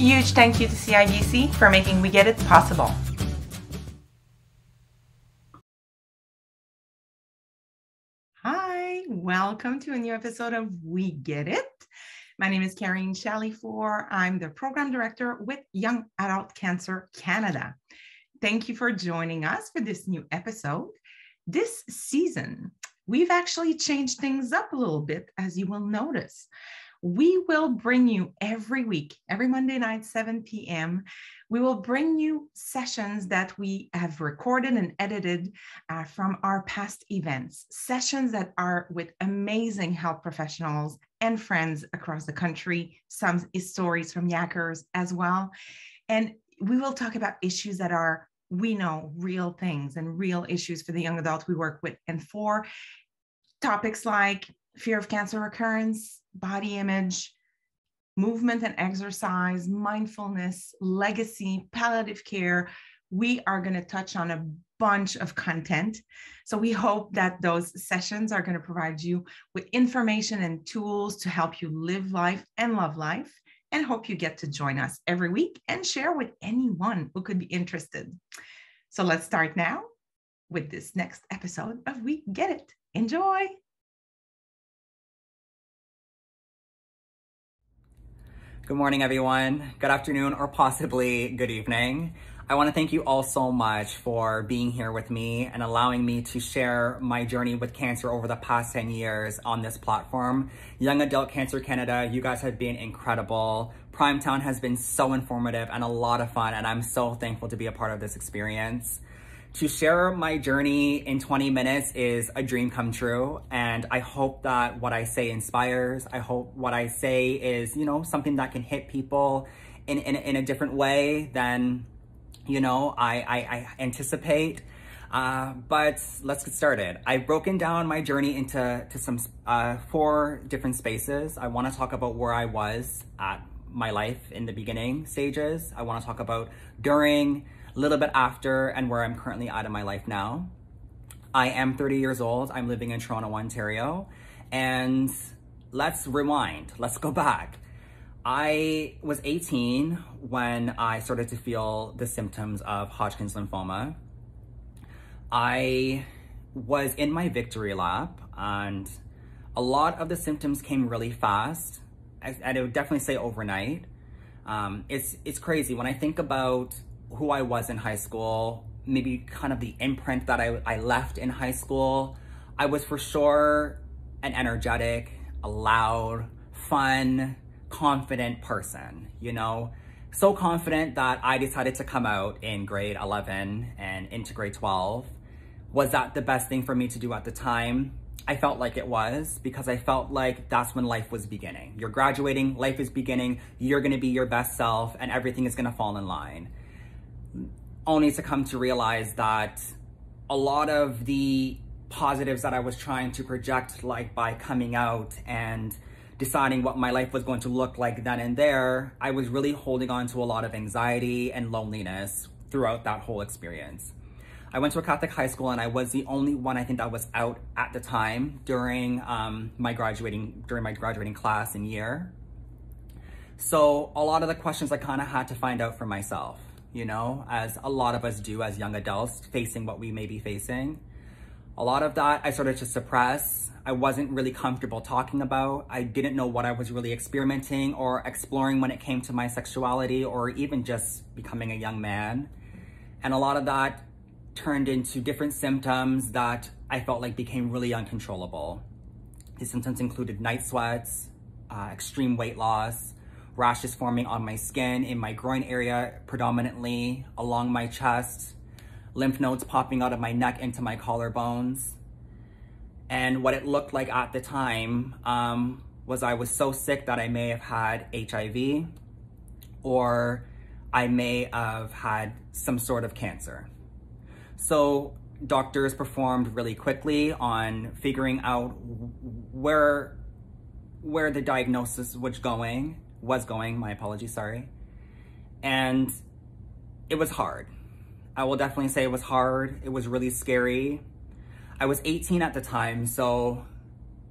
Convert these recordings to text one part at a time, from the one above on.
Huge thank you to CIBC for making We Get It possible. Hi, welcome to a new episode of We Get It. My name is Karine Chalifour. I'm the Program Director with Young Adult Cancer Canada. Thank you for joining us for this new episode. This season, we've actually changed things up a little bit, as you will notice. We will bring you every week, every Monday night, 7 p.m., we will bring you sessions that we have recorded and edited from our past events, sessions that are with amazing health professionals and friends across the country, some stories from Yackers as well. And we will talk about issues that are, we know, real things and real issues for the young adults we work with, and for topics like fear of cancer recurrence, body image, movement and exercise, mindfulness, legacy, palliative care. We are going to touch on a bunch of content. So we hope that those sessions are going to provide you with information and tools to help you live life and love life, and hope you get to join us every week and share with anyone who could be interested. So let's start now with this next episode of We Get It. Enjoy. Good morning, everyone. Good afternoon, or possibly good evening. I want to thank you all so much for being here with me and allowing me to share my journey with cancer over the past 10 years on this platform. Young Adult Cancer Canada, you guys have been incredible. Primetown has been so informative and a lot of fun, and I'm so thankful to be a part of this experience. To share my journey in 20 minutes is a dream come true, and I hope that what I say inspires. I hope what I say is, something that can hit people in a different way than, I anticipate. But let's get started. I've broken down my journey into some 4 different spaces. I want to talk about where I was at my life in the beginning stages. I want to talk about during, a little bit after, and where I'm currently at in my life now. I am 30 years old. I'm living in Toronto, Ontario. And let's rewind. Let's go back. I was 18 when I started to feel the symptoms of Hodgkin's lymphoma. I was in my victory lap, and a lot of the symptoms came really fast. I would definitely say overnight. It's crazy when I think about who I was in high school, maybe kind of the imprint that I left in high school. I was for sure an energetic, a loud, fun, confident person, so confident that I decided to come out in grade 11 and into grade 12. Was that the best thing for me to do at the time? I felt like it was, because I felt like that's when life was beginning. You're graduating, life is beginning, you're gonna be your best self, and everything is gonna fall in line. Only to come to realize that a lot of the positives that I was trying to project, like by coming out and deciding what my life was going to look like then and there, I was really holding on to a lot of anxiety and loneliness throughout that whole experience. I went to a Catholic high school, and I was the only one, I think, that was out at the time during my graduating class and year. So a lot of the questions I kind of had to find out for myself, as a lot of us do as young adults facing what we may be facing. A lot of that I started to suppress. I wasn't really comfortable talking about. I didn't know what I was really experimenting or exploring when it came to my sexuality, or even just becoming a young man. And a lot of that turned into different symptoms that I felt like became really uncontrollable. These symptoms included night sweats, extreme weight loss, rashes forming on my skin, in my groin area predominantly, along my chest, lymph nodes popping out of my neck into my collarbones. And what it looked like at the time was I was so sick that I may have had HIV, or I may have had some sort of cancer. So doctors performed really quickly on figuring out where the diagnosis was going, my apologies, sorry. And it was hard. I will definitely say it was hard. It was really scary. I was 18 at the time, so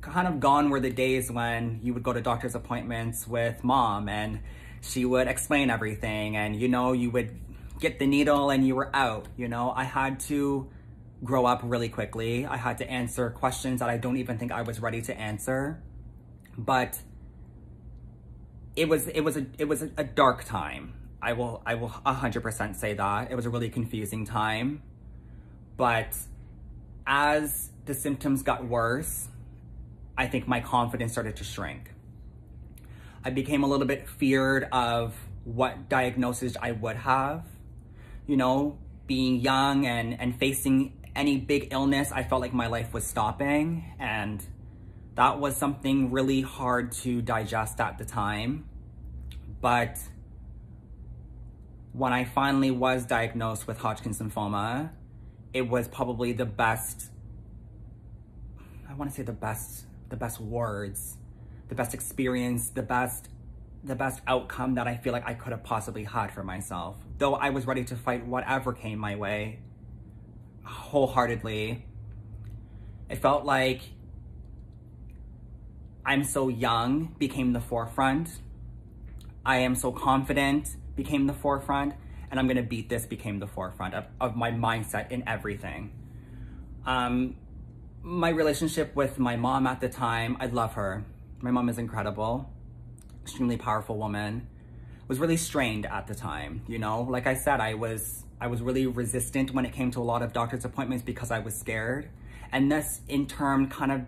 kind of gone were the days when you would go to doctor's appointments with mom and she would explain everything, and, you know, you would get the needle and you were out. You know, I had to grow up really quickly. I had to answer questions that I don't even think I was ready to answer. But it was a dark time. I will 100% say that. It was a really confusing time. But as the symptoms got worse, I think my confidence started to shrink. I became a little bit feared of what diagnosis I would have. You know, being young and facing any big illness, I felt like my life was stopping, and that was something really hard to digest at the time. But when I finally was diagnosed with Hodgkin's lymphoma, it was probably the best, I want to say the best words, the best experience, the best outcome that I feel like I could have possibly had for myself. Though I was ready to fight whatever came my way, wholeheartedly, it felt like I'm so young became the forefront. I am so confident became the forefront, and I'm gonna beat this became the forefront of my mindset in everything. My relationship with my mom at the time, I love her. My mom is incredible, extremely powerful woman. Was really strained at the time, you know? Like I said, I was really resistant when it came to a lot of doctor's appointments because I was scared. And this in turn kind of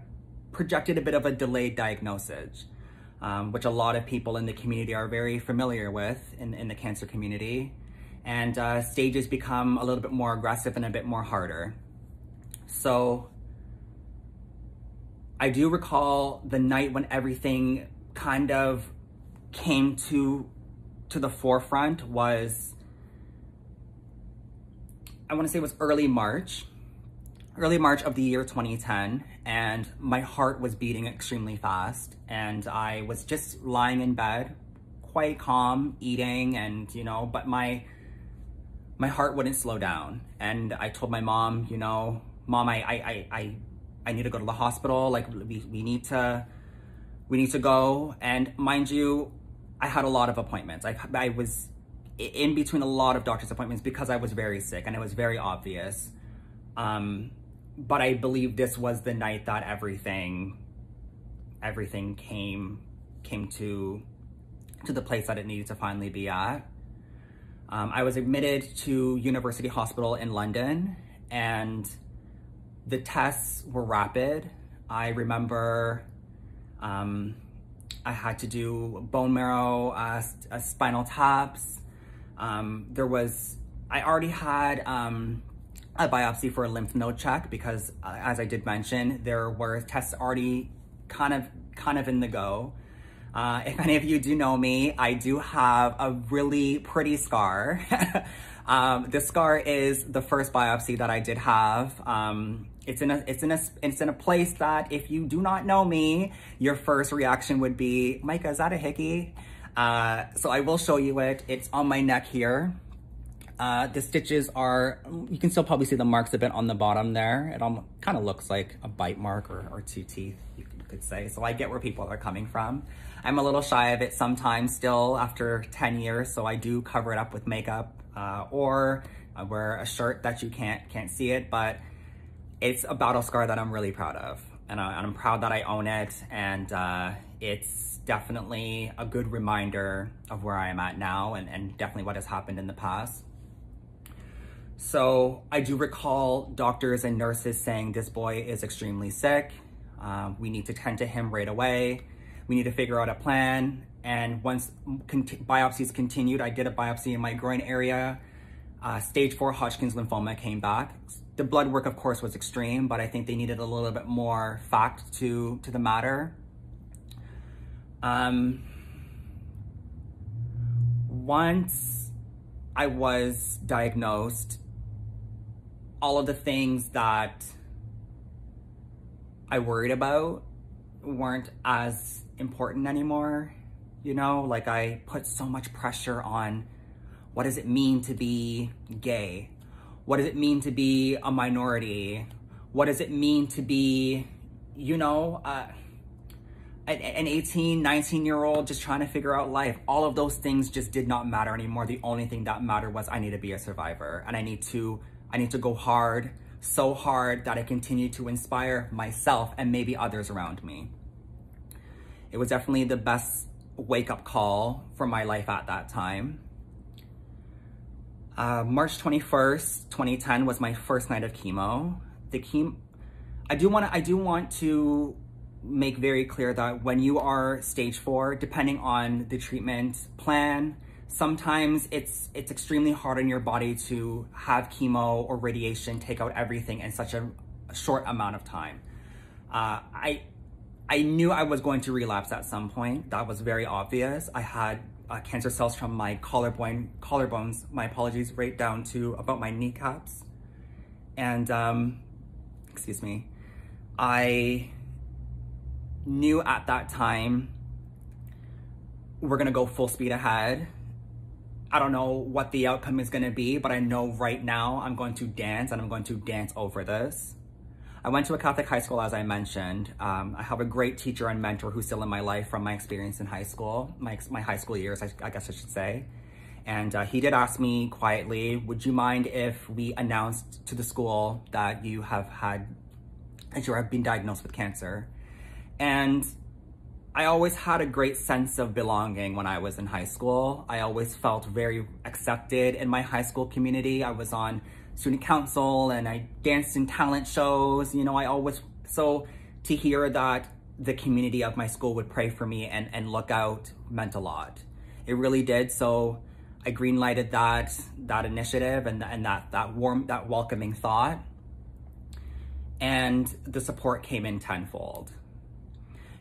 projected a bit of a delayed diagnosis, which a lot of people in the community are very familiar with in the cancer community. And stages become a little bit more aggressive and a bit more harder. So I do recall the night when everything kind of came to the forefront was, I want to say it was early March of the year 2010, and my heart was beating extremely fast, and I was just lying in bed, quite calm, eating, and, you know, but my heart wouldn't slow down. And I told my mom, you know, Mom, I need to go to the hospital, like we need to go. And mind you, I had a lot of appointments. I was in between a lot of doctor's appointments because I was very sick, and it was very obvious. But I believe this was the night that everything came to the place that it needed to finally be at. I was admitted to University Hospital in London, and the tests were rapid. I remember I had to do bone marrow, spinal taps. I already had a biopsy for a lymph node check because, as I did mention, there were tests already kind of in the go. If any of you do know me, I do have a really pretty scar. This scar is the first biopsy that I did have. It's in a place that if you do not know me, your first reaction would be, Micah, is that a hickey? So I will show you it. It's on my neck here. The stitches are, you can still probably see the marks a bit on the bottom there. It kind of looks like a bite mark or two teeth, you could say. So I get where people are coming from. I'm a little shy of it sometimes still after 10 years, so I do cover it up with makeup, or I wear a shirt that you can't see it, but it's a battle scar that I'm really proud of. And I'm proud that I own it, and it's definitely a good reminder of where I am at now, and definitely what has happened in the past. So I do recall doctors and nurses saying this boy is extremely sick. We need to tend to him right away. We need to figure out a plan. And once biopsies continued, I did a biopsy in my groin area. Stage 4 Hodgkin's lymphoma came back. The blood work, of course, was extreme, but I think they needed a little bit more fact to the matter. Once I was diagnosed, all of the things that I worried about weren't as important anymore. You know, like I put so much pressure on what does it mean to be gay? What does it mean to be a minority? What does it mean to be, you know, an 18, 19-year-old just trying to figure out life. All of those things just did not matter anymore. The only thing that mattered was I need to be a survivor, and I need to go hard, so hard that I continue to inspire myself and maybe others around me. It was definitely the best wake-up call for my life at that time. March 21st, 2010 was my first night of chemo. I do want to make very clear that when you are stage 4, depending on the treatment plan, sometimes it's extremely hard on your body to have chemo or radiation take out everything in such a short amount of time. I knew I was going to relapse at some point. That was very obvious. I had cancer cells from my collarbones, my apologies, right down to about my kneecaps. And, excuse me, I knew at that time we're gonna go full speed ahead. I don't know what the outcome is gonna be, but I know right now I'm going to dance, and I'm going to dance over this. I went to a Catholic high school, as I mentioned. I have a great teacher and mentor who's still in my life from my experience in high school, my high school years, I guess I should say. And he did ask me quietly, would you mind if we announced to the school that you have been diagnosed with cancer? And I always had a great sense of belonging when I was in high school. I always felt very accepted in my high school community. I was on student council and I danced in talent shows. You know, so to hear that the community of my school would pray for me and look out meant a lot. It really did. So I green-lighted that initiative and that welcoming thought. And the support came in tenfold.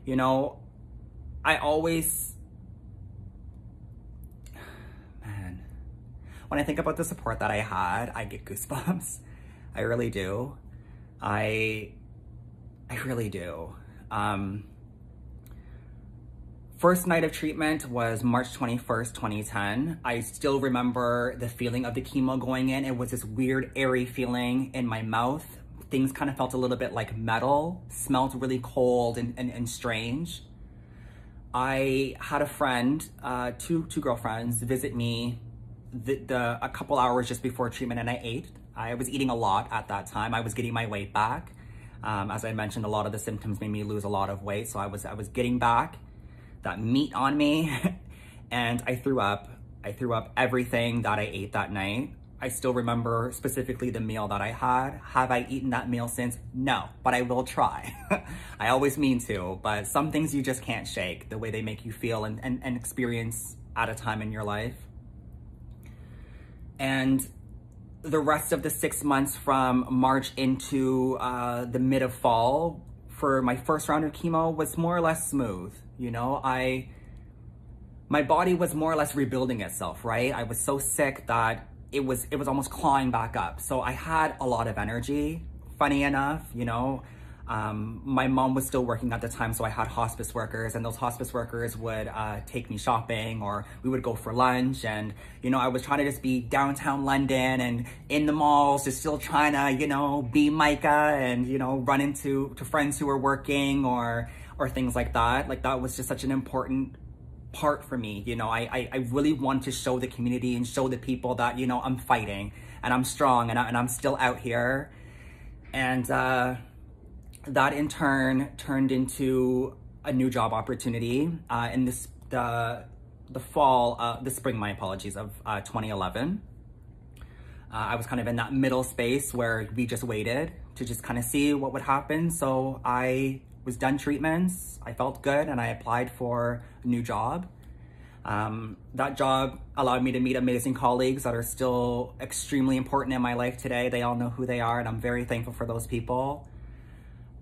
You know, when I think about the support that I had, I get goosebumps. I really do. I really do. First night of treatment was March 21st, 2010. I still remember the feeling of the chemo going in. It was this weird, airy feeling in my mouth. Things kind of felt a little bit like metal, smelled really cold and strange. I had a friend, two girlfriends, visit me a couple hours just before treatment, and I ate. I was eating a lot at that time. I was getting my weight back. As I mentioned, a lot of the symptoms made me lose a lot of weight, so I was getting back that meat on me, and I threw up. I threw up everything that I ate that night. I still remember specifically the meal that I had. Have I eaten that meal since? No, but I will try. I always mean to, but some things you just can't shake, the way they make you feel and experience at a time in your life. And the rest of the 6 months from March into the mid of fall for my first round of chemo was more or less smooth. You know, my body was more or less rebuilding itself, right? I was so sick that it was almost clawing back up. So I had a lot of energy, funny enough, you know. My mom was still working at the time, so I had hospice workers, and those hospice workers would take me shopping, or we would go for lunch. And, you know, I was trying to just be downtown London and in the malls, just still trying to, you know, be Micah and, you know, run into friends who were working or things like that. Like, that was just such an important part for me. You know, I really wanted to show the community and show the people that, you know, I'm fighting and I'm strong and I'm still out here. And that in turn turned into a new job opportunity in the spring, my apologies, of 2011. I was kind of in that middle space where we just waited to just kind of see what would happen. So I was done treatments, I felt good, and I applied for a new job. That job allowed me to meet amazing colleagues that are still extremely important in my life today. They all know who they are, and I'm very thankful for those people.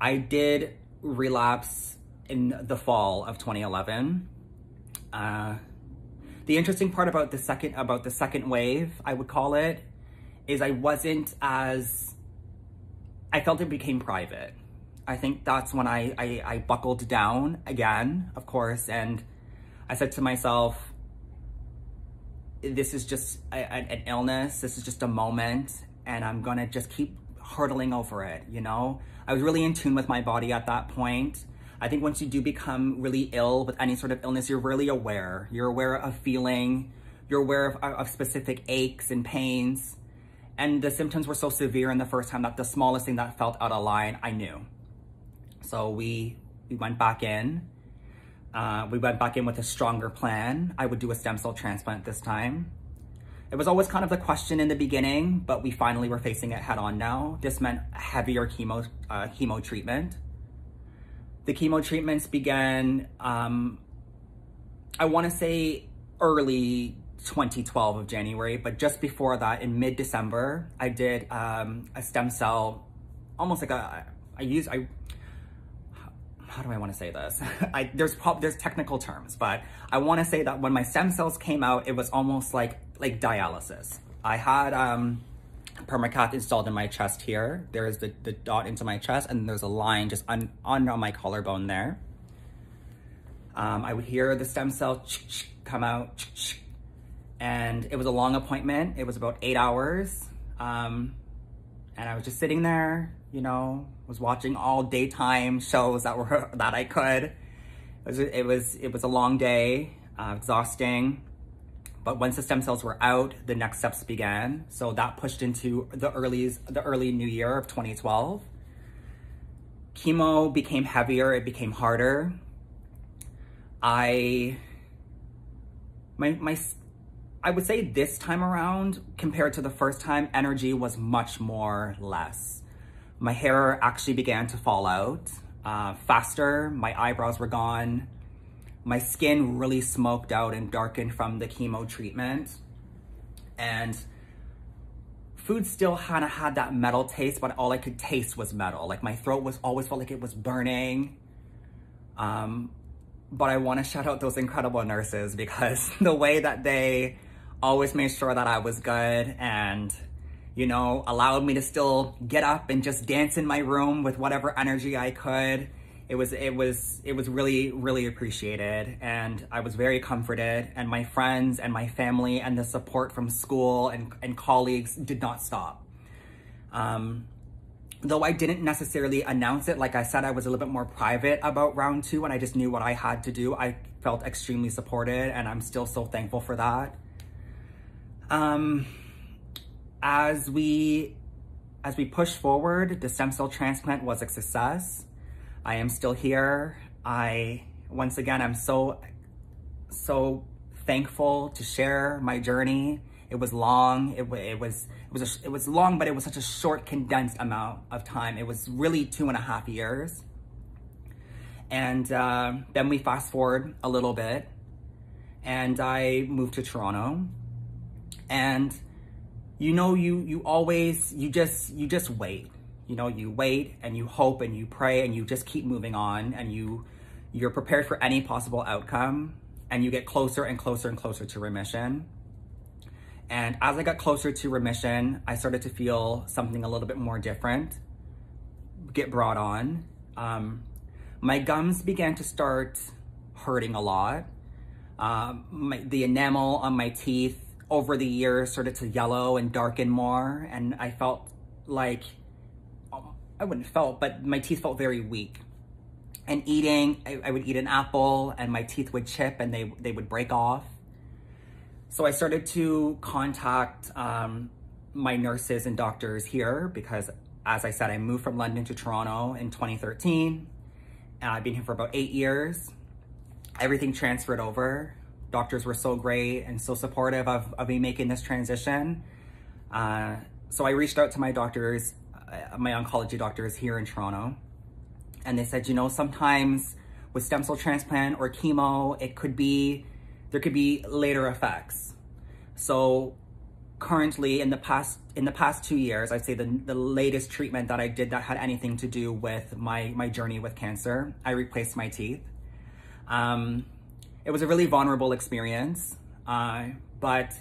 I did relapse in the fall of 2011. The interesting part about the second wave, I would call it, is I felt it became private. I think that's when I buckled down again, of course, and I said to myself, this is just an illness, this is just a moment, and I'm gonna just keep hurdling over it, you know? I was really in tune with my body at that point. I think once you do become really ill with any sort of illness, you're really aware. You're aware of feeling, you're aware of specific aches and pains. And the symptoms were so severe in the first time that the smallest thing that felt out of line, I knew. So we went back in. We went back in with a stronger plan. I would do a stem cell transplant this time. It was always kind of the question in the beginning, but we finally were facing it head on now. This meant heavier chemo treatment. The chemo treatments began, I want to say early 2012 of January, but just before that, in mid-December, I did a stem cell, almost like how do I want to say this? There's technical terms, but I want to say that when my stem cells came out, it was almost like dialysis. I had permacath installed in my chest here. There is the dot into my chest, and there's a line just on my collarbone there. I would hear the stem cell come out, and it was a long appointment. It was about 8 hours, and I was just sitting there, you know, was watching all daytime shows that I could. It was a long day, exhausting. But once the stem cells were out, the next steps began. So that pushed into the early new year of 2012. Chemo became heavier, it became harder. I would say this time around, compared to the first time, energy was much more less. My hair actually began to fall out faster. My eyebrows were gone. My skin really smoked out and darkened from the chemo treatment. And food still kind of had that metal taste, but all I could taste was metal. Like my throat always felt like it was burning. But I want to shout out those incredible nurses, because the way that they always made sure that I was good and, you know, allowed me to still get up and just dance in my room with whatever energy I could. It was really, really appreciated, and I was very comforted, and my friends and my family and the support from school and colleagues did not stop. Though I didn't necessarily announce it, like I said, I was a little bit more private about round 2, and I just knew what I had to do. I felt extremely supported, and I'm still so thankful for that. As we push forward, the stem cell transplant was a success. I am still here. Once again, I'm so thankful to share my journey. It was long. It was long, but it was such a short, condensed amount of time. It was really 2.5 years. And then we fast forward a little bit, and I moved to Toronto. And you know, you just wait. You know, you wait and you hope and you pray and you just keep moving on, and you're prepared for any possible outcome, and you get closer and closer and closer to remission. And as I got closer to remission, I started to feel something a little bit more different get brought on. My gums began to start hurting a lot. The enamel on my teeth over the years started to yellow and darken more, and I felt like, but my teeth felt very weak. And eating, I would eat an apple and my teeth would chip and they would break off. So I started to contact my nurses and doctors here, because, as I said, I moved from London to Toronto in 2013, and I've been here for about 8 years. Everything transferred over. Doctors were so great and so supportive of me making this transition. So I reached out to my doctors, my oncology doctors here in Toronto, and they said, you know, sometimes with stem cell transplant or chemo, there could be later effects. So currently, in the past 2 years, I'd say the latest treatment that I did that had anything to do with my journey with cancer, I replaced my teeth. It was a really vulnerable experience, but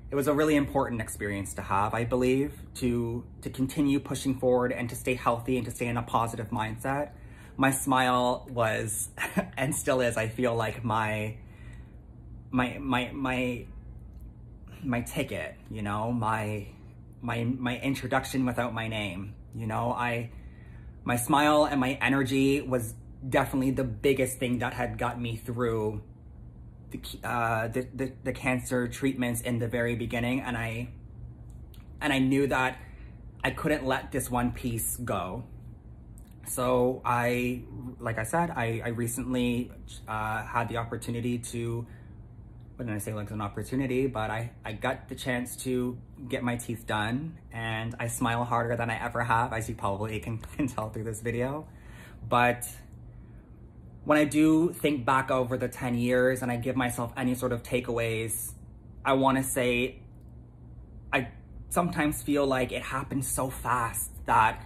it was a really important experience to have, I believe, to continue pushing forward and to stay healthy and to stay in a positive mindset. My smile was, and still is, I feel like my ticket, you know, my introduction without my name. You know, my smile and my energy was definitely the biggest thing that had got me through the cancer treatments in the very beginning. And I knew that I couldn't let this one piece go. So like I said, I recently had the opportunity to, what did I say, like an opportunity, but I got the chance to get my teeth done, and I smile harder than I ever have, as you probably can tell through this video. But when I do think back over the 10 years and I give myself any sort of takeaways, I want to say I sometimes feel like it happened so fast that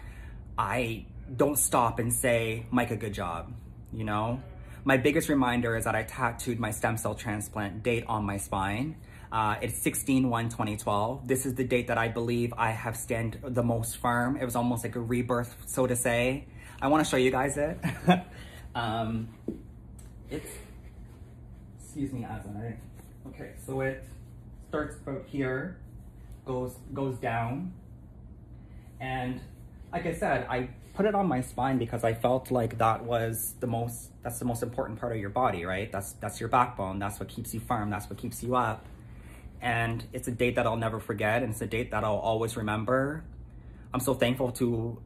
I don't stop and say, Micah, good job, you know? My biggest reminder is that I tattooed my stem cell transplant date on my spine. It's 16/1/2012. This is the date that I believe I have stand the most firm. It was almost like a rebirth, so to say. I want to show you guys it. It's, excuse me as I, okay, so it starts about here, goes down, and like I said, I put it on my spine because I felt like that's the most important part of your body, right? That's your backbone. That's what keeps you firm. That's what keeps you up. And it's a date that I'll never forget, and it's a date that I'll always remember. I'm so thankful to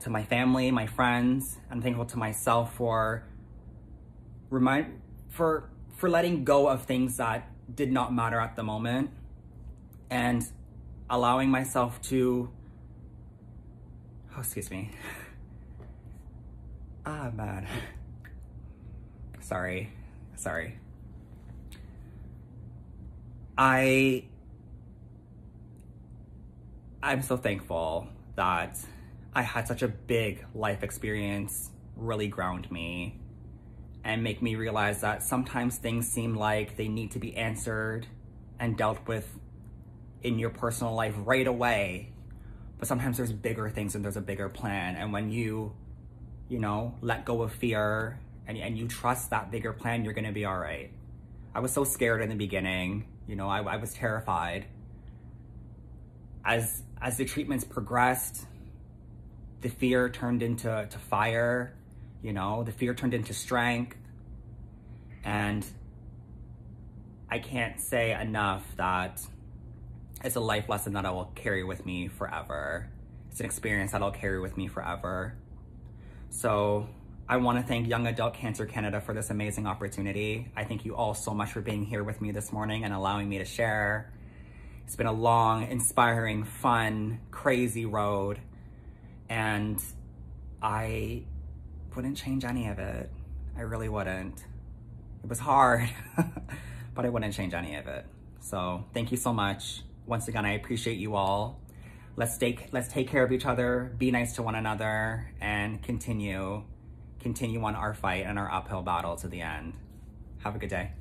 my family, my friends. I'm thankful to myself for letting go of things that did not matter at the moment, and allowing myself to, oh, excuse me. Ah, man. Sorry. I'm so thankful that I had such a big life experience really ground me and make me realize that sometimes things seem like they need to be answered and dealt with in your personal life right away. But sometimes there's bigger things and there's a bigger plan. And when you know, let go of fear and you trust that bigger plan, you're gonna be all right. I was so scared in the beginning, you know, I was terrified. As the treatments progressed, the fear turned into fire, you know, the fear turned into strength. And I can't say enough that it's a life lesson that I will carry with me forever. It's an experience that I'll carry with me forever. So I want to thank Young Adult Cancer Canada for this amazing opportunity. I thank you all so much for being here with me this morning and allowing me to share. It's been a long, inspiring, fun, crazy road, and I wouldn't change any of it. I really wouldn't. It was hard, but I wouldn't change any of it. So thank you so much. Once again, I appreciate you all. Let's take care of each other, be nice to one another, and continue on our fight and our uphill battle to the end. Have a good day.